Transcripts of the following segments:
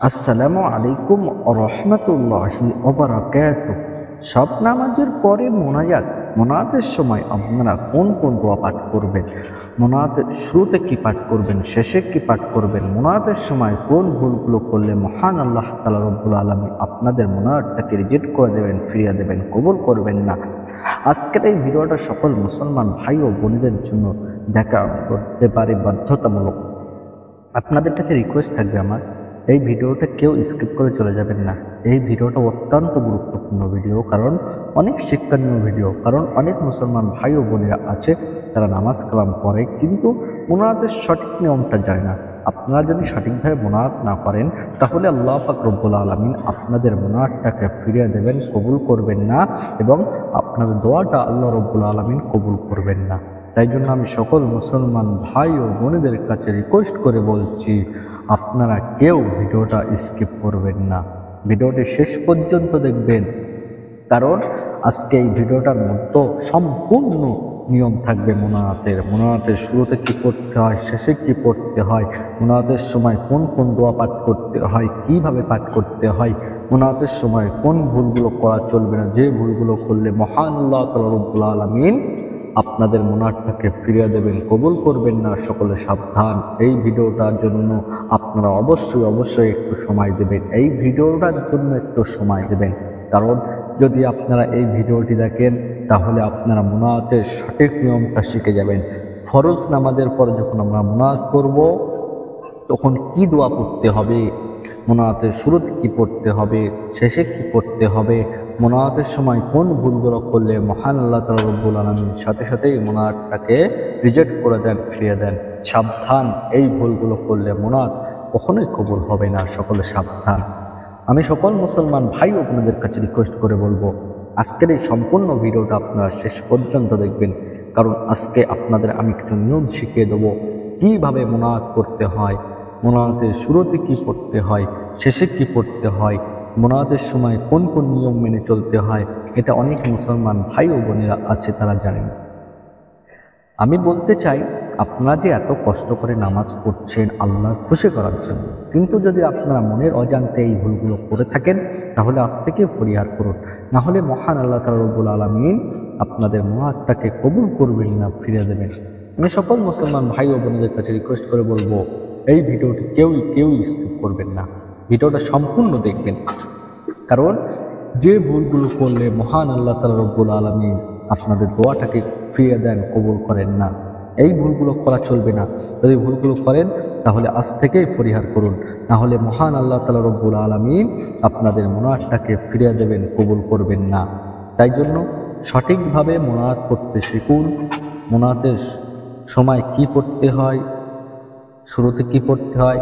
আসসালামু আলাইকুম রহমতুল্লাহি ওবারাকাতুহ। সব নামাজের পরে মোনাজাতের সময় আপনারা কোন কোন দোয়া পাঠ করবেন, মোনাজাতের শুরুতে কি পাঠ করবেন, শেষে কি পাঠ করবেন, মোনাজাতের সময় কোন ভুলগুলো করলে মহান আল্লাহ তাআলা রব্বুল আলামিন আপনাদের মোনাজাতটাকে রিজেক্ট করে দেবেন, ফিরিয়ে দেবেন, কবুল করবেন না। আজকের এই ভিডিওটা সকল মুসলমান ভাই ও বোনদের জন্য দেখা করতে পারে বাধ্যতামূলক। আপনাদের কাছে রিকোয়েস্ট থাকবে আমার, এই ভিডিওটা কেউ স্কিপ করে চলে যাবেন না। এই ভিডিওটা অত্যন্ত গুরুত্বপূর্ণ ভিডিও, কারণ অনেক শিক্ষণীয় ভিডিও। কারণ অনেক মুসলমান ভাই ও বোনেরা আছে তারা নামাজ কালাম পড়ে কিন্তু ওনাদের সঠিক নিয়মটা জানে না। আপনারা যদি সঠিকভাবে মোনাজাত না করেন তাহলে আল্লাহ পাক রব্বুল আলামিন আপনাদের মোনাজাতটাকে ফিরিয়ে দেবেন, কবুল করবেন না, এবং আপনাদের দোয়াটা আল্লাহ রব্বুল আলামিন কবুল করবেন না। তাই জন্য আমি সকল মুসলমান ভাই ও বোনেদের কাছে রিকোয়েস্ট করে বলছি, আপনারা কেউ ভিডিওটা স্কিপ করবেন না, ভিডিওটি শেষ পর্যন্ত দেখবেন। কারণ আজকে এই ভিডিওটার মধ্যে সম্পূর্ণ নিয়ম থাকবে মোনাজাতের শুরুতে কি পড়তে হয়, শেষে কি পড়তে হয়, মোনাজাতের সময় কোন কোন দোয়া পাঠ করতে হয়, কিভাবে পাঠ করতে হয়, মোনাজাতের সময় কোন ভুলগুলো করা চলবে না, যে ভুলগুলো করলে মহান আল্লাহ তাআলা রব্বুল আলামিন আপনাদের মোনাজাতটাকে ফিরিয়ে দেবেন, কবুল করবেন না। সকলে সাবধান। এই ভিডিওটার জন্য আপনারা অবশ্যই একটু সময় দেবেন, এই ভিডিওটার জন্য একটু সময় দেবেন। কারণ যদি আপনারা এই ভিডিওটি দেখেন তাহলে আপনারা মোনাজাতের সঠিক নিয়মটা শিখে যাবেন। ফরজ নামাজের পর যখন আমরা মোনাজাত করব তখন কি দোয়া পড়তে হবে, মোনাজাতের শুরুতে কি পড়তে হবে, শেষে কি পড়তে হবে, মোনাজাতের সময় কোন ভুলগুলো করলে মহান আল্লাহ তাআলা রব্বুল আলামিন সাথে সাথেই মোনাজাতটাকে রিজেক্ট করে দেন, ফিরিয়ে দেন। সাবধান, এই ভুলগুলো করলে মোনাজাত কখনোই কবুল হবে না। সকলে সাবধান। আমি সকল মুসলমান ভাই ও বোনদের কাছে রিকোয়েস্ট করে বলবো, আজকের এই সম্পূর্ণ ভিডিওটা আপনারা শেষ পর্যন্ত দেখবেন। কারণ আজকে আপনাদের আমি কিছু নিয়ম শিখিয়ে দেবো, কীভাবে মোনাজাত করতে হয়, মোনাজাতের শুরুতে কি পড়তে হয়, শেষে কি পড়তে হয়, মোনাজাতের সময় কোন কোন নিয়ম মেনে চলতে হয়। এটা অনেক মুসলমান ভাই ও বোনেরা আছে তারা জানেন। আমি বলতে চাই, আপনারা যে এত কষ্ট করে নামাজ পড়ছেন আল্লাহর খুশি করার জন্য, কিন্তু যদি আপনারা মনের অজান্তে এই ভুলগুলো করে থাকেন তাহলে আজ থেকে পরিহার করুন, না হলে মহান আল্লাহ তাআলা রব্বুল আলামিন আপনাদের মোনাজাতটাকে কবুল করবেন না, ফিরিয়ে দেবেন। আমি সকল মুসলমান ভাই ও বোনদের কাছে রিকোয়েস্ট করে বলবো, এই ভিডিওটি কেউ স্কিপ করবেন না, ভিডিওটা সম্পূর্ণ দেখবেন। কারণ যে ভুলগুলো করলে মহান আল্লাহ তাআলা রব্বুল আলামিন আপনাদের দোয়াটাকে ফিরিয়ে দেন, কবুল করেন না, এই ভুলগুলো করা চলবে না। যদি ভুলগুলো করেন তাহলে আজ থেকেই পরিহার করুন, না হলে মহান আল্লাহ তাআলা রব্বুল আলামিন আপনাদের মোনাজাতটাকে ফিরিয়ে দেবেন, কবুল করবেন না। তাই জন্য সঠিকভাবে মোনাজাত করতে শিখুন। মোনাজাতের সময় কি পড়তে হয়, শুরুতে কি পড়তে হয়,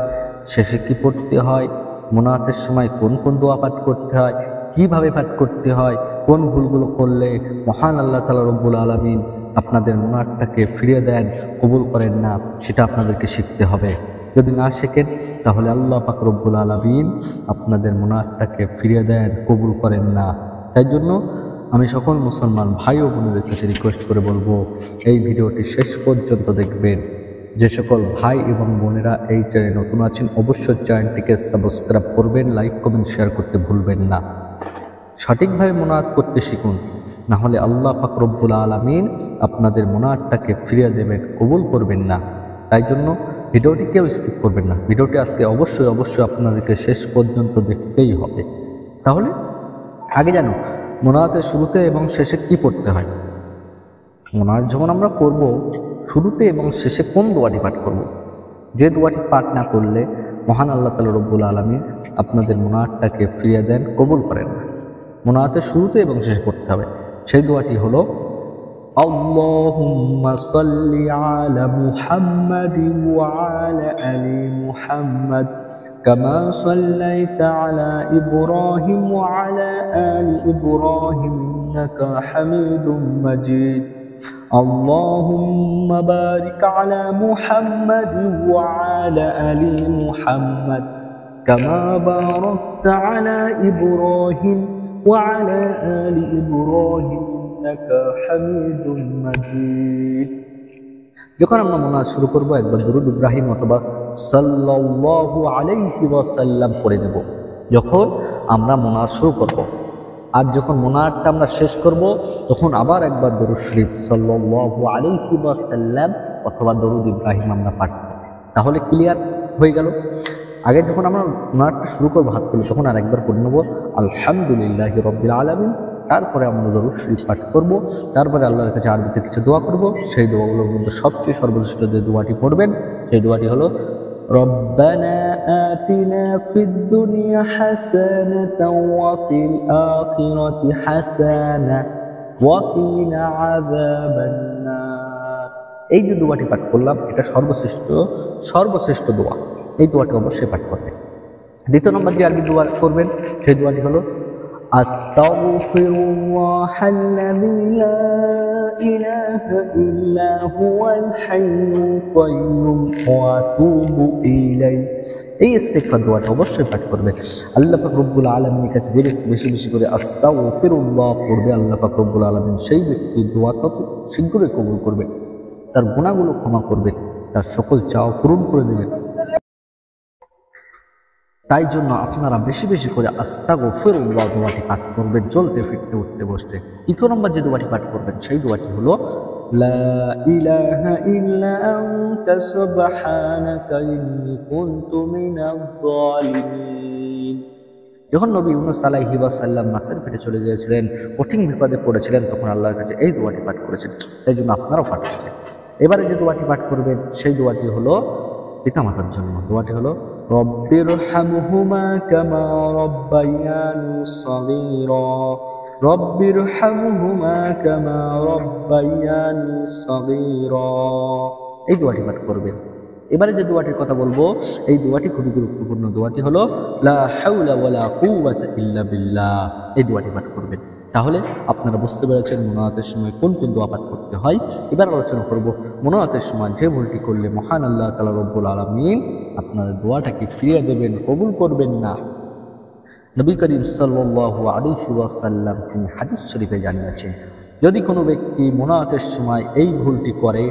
শেষে কি পড়তে হয়, মোনাজাতের সময় কোন কোন দোয়া পাঠ করতে হয়, কিভাবে পাঠ করতে হয়, কোন ভুলগুলো করলে মহান আল্লাহ তাআলা রব্বুল আলামিন আপনাদের মোনাজাতটাকে ফিরিয়ে দেন, কবুল করেন না, সেটা আপনাদেরকে শিখতে হবে। যদি না শেখেন তাহলে আল্লাহ পাক রব্বুল আলামিন আপনাদের মোনাজাতটাকে ফিরিয়ে দেন, কবুল করেন না। তাই জন্য আমি সকল মুসলমান ভাই ও বোনদের কাছে রিকোয়েস্ট করে বলবো, এই ভিডিওটি শেষ পর্যন্ত দেখবেন। যে সকল ভাই এবং বোনেরা এই চ্যানেলে নতুন আছেন অবশ্যই চ্যানেলটিকে সাবস্ক্রাইব করবেন, লাইক কমেন্ট শেয়ার করতে ভুলবেন না। সঠিকভাবে মোনাজাত করতে শিখুন, না হলে আল্লাহ পাক রব্বুল আলামিন আপনাদের মোনাজাতটাকে ফিরিয়ে দেবেন, কবুল করবেন না। তাই জন্য ভিডিওটি কেউ স্কিপ করবেন না, ভিডিওটি আজকে অবশ্যই আপনাদেরকে শেষ পর্যন্ত দেখতেই হবে। তাহলে আগে জানো মোনাজাতের শুরুতে এবং শেষে কি পড়তে হয়। মোনাজাত যখন আমরা করব, শুরুতে এবং শেষে কোন দোয়াটি পাঠ করব, যে দোয়াটি পাঠ না করলে মহান আল্লাহ তাআলা রব্বুল আলামিন আপনাদের মোনাজাতটাকে ফিরিয়ে দেন, কবুল করেন না। মোনাজাতের শুরুতে এবং শেষে পড়তে হবে। সেই দোয়াটি হলো, আল্লাহুম্মা সাল্লি আলা মুহাম্মাদিন ওয়া আলা আলি মুহাম্মাদ কামা সাল্লাইতা আলা ইব্রাহিম ওয়া আলা আলি ইব্রাহিম ইন্নাকা হামিদুম মাজিদ। اللهم بارك على محمد وعلى آل محمد كما باركت على إبراهيم وعلى آل إبراهيم إنك حميد مجيد। যখন আমরা মোনাজাত শুরু করব একবার দুরূদ ইব্রাহিম অথবা সাল্লাল্লাহু আলাইহি ওয়াসাল্লাম পড়ে দেব যখন আমরা মোনাজাত শুরু করব। আর যখন মোনাজাতটা আমরা শেষ করব তখন আবার একবার দরুদ শরীফ সাল্লাল্লাহু আলাইহি ওয়াসাল্লাম অথবা দরুদ ইব্রাহিম আমরা পাঠ করব। তাহলে ক্লিয়ার হয়ে গেল। আগে যখন আমরা মোনাজাতটা শুরু করব হাত তুলে তখন আরেকবার পড়ে নেব আলহামদুলিল্লাহি রাব্বিল আলামিন, তারপরে আমরা দরুদ শরীফ পাঠ করব, তারপরে আল্লাহর কাছে আরবিতে কিছু দোয়া করব। সেই দোয়াগুলোর মধ্যে সবচেয়ে সর্বশ্রেষ্ঠ যে দোয়াটি পড়বেন সেই দোয়াটি হলো রব্বানা আতিনা ফিদ দুনিয়া হাসানাতাও ওয়া ফিল আখিরাতি হাসানা ওয়া কিনা আযাবান নার। এই যে দোয়াটি পাঠ করলাম এটা সর্বশ্রেষ্ঠ দোয়া। এই দোয়াটি অবশ্যই পাঠ করবেন। দ্বিতীয় নম্বর যে আরবি দোয়া করবেন সেই দোয়াটি হলো আস্তাগফিরুল্লাহাল্লাযী লা ইলাহা ইল্লা হুয়াল হাইয়ুল কাইয়্যুম ওয়া আতুবু ইলাইহি। এই ইস্তিগফার দোয়াটা অবশ্যই পাঠ করবেন। আল্লাহ পাক রব্বুল আলামিনের কাছে যে ব্যক্তি বেশি বেশি করে আস্তাগফিরুল্লাহ পড়বে আল্লাহ পাক রব্বুল আলামিন সেই ব্যক্তির দোয়া তত শীঘ্রই কবুল করবে, তার গুনাহগুলো ক্ষমা করবে, তার সকল চাওয়া পূরণ করে দেবেন। তাই জন্য আপনারা বেশি বেশি করে আস্তাগফিরুল্লাহ দোয়াটি পাঠ করবেন চলতে ফিরতে উঠতে বসতে। তৃতীয় নম্বর যে দোয়াটি পাঠ করবেন সেই দোয়াটি হলো লা ইলাহা ইল্লা আনতা সুবহানাকা ইন্নী কুনতু মিনাজ জালিমিন। যখন নবী ইউনূস আলাইহি ওয়াসাল্লাম মাছের পেটে চলে গিয়েছিলেন, কঠিন বিপদে পড়েছিলেন, তখন আল্লাহর কাছে এই দোয়াটি পাঠ করেছেন। তাই জন্য আপনারাও পাঠ করবেন। এবারে যে দোয়াটি পাঠ করবেন সেই দোয়াটি হলো পিতামাতার জন্য। দোয়াটি হলো রব্বিরহামহুমা কামা রব্বায়ানি সগীরা, রব্বিরহামহুমা কামা রব্বায়ানি সগীরা। এই দোয়াটি পাঠ করবেন। এবারে যে দোয়াটির কথা বলবো এই দোয়াটি খুবই গুরুত্বপূর্ণ। দোয়াটি হলো লা হাওলা ওয়ালা কুওয়াতা ইল্লা বিল্লাহ। এই দোয়াটি পাঠ করবেন। তাহলে আপনারা বুঝতে পেরেছেন মোনাজাতের সময় কোন কোন দোয়া পাঠ করতে হয়। এবার আলোচনা করব মোনাজাতের সময় যে ভুলটি করলে মহান আল্লাহ তাআলা রব্বুল আলামিন আপনাদের দোয়াটাকে ফিরিয়ে দেবেন, কবুল করবেন না। নবী করিম সাল্লাল্লাহু আলাইহি ওয়াসাল্লাম তিনি হাদিস শরীফে জানিয়েছেন যদি কোনো ব্যক্তি মোনাজাতের সময় এই ভুলটি করে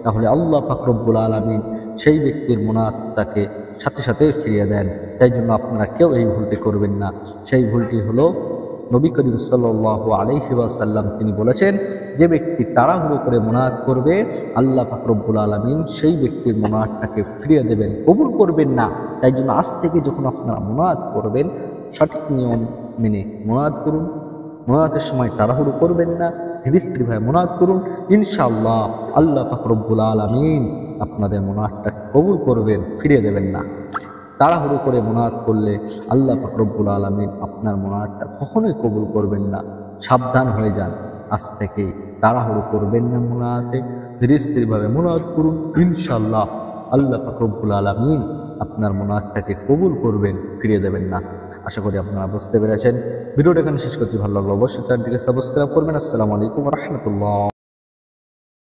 তাহলে আল্লাহ পাক রব্বুল আলামিন সেই ব্যক্তির মোনাজাতটাকে সাথে সাথে ফিরিয়ে দেন। তাই জন্য আপনারা কেউ এই ভুলটি করবেন না। সেই ভুলটি হলো নবী করিম সাল্লাল্লাহু আলাইহি ওয়াসাল্লাম তিনি বলেছেন যে ব্যক্তি তাড়াহুড়ো করে মোনাজাত করবে আল্লাহ পাক রব্বুল আলামিন সেই ব্যক্তির মোনাজাতটাকে ফিরিয়ে দেবেন, কবুল করবেন না। তাই জন্য আজ থেকে যখন আপনারা মোনাজাত করবেন সঠিক নিয়ম মেনে মোনাজাত করুন। মোনাজাতের সময় তাড়াহুড়ো করবেন না, ধীরে স্থিরভাবে মোনাজাত করুন। ইনশাআল্লাহ আল্লাহ পাক রব্বুল আলামিন আপনাদের মোনাজাতটাকে কবুল করবেন, ফিরিয়ে দেবেন না। তাড়াহুড়ো করে মোনাজাত করলে আল্লাহ পাক রব্বুল আলামিন আপনার মোনাজাতটা কখনোই কবুল করবেন না। সাবধান হয়ে যান, আজ থেকে তাড়াহুড়ো করবেন না, মোনাজাতে ধীরে স্থিরভাবে মোনাজাত করুন। ইনশাআল্লাহ আল্লাহ পাক রব্বুল আলামিন আপনার মোনাজাতটাকে কবুল করবেন, ফিরিয়ে দেবেন না। আশা করি আপনারা বুঝতে পেরেছেন। ভিডিওটা এখানে শেষ করতে ভালো লাগলো। অবশ্যই চ্যানেলটিকে সাবস্ক্রাইব করবেন। আসসালামু আলাইকুম ওয়া রাহমাতুল্লাহ।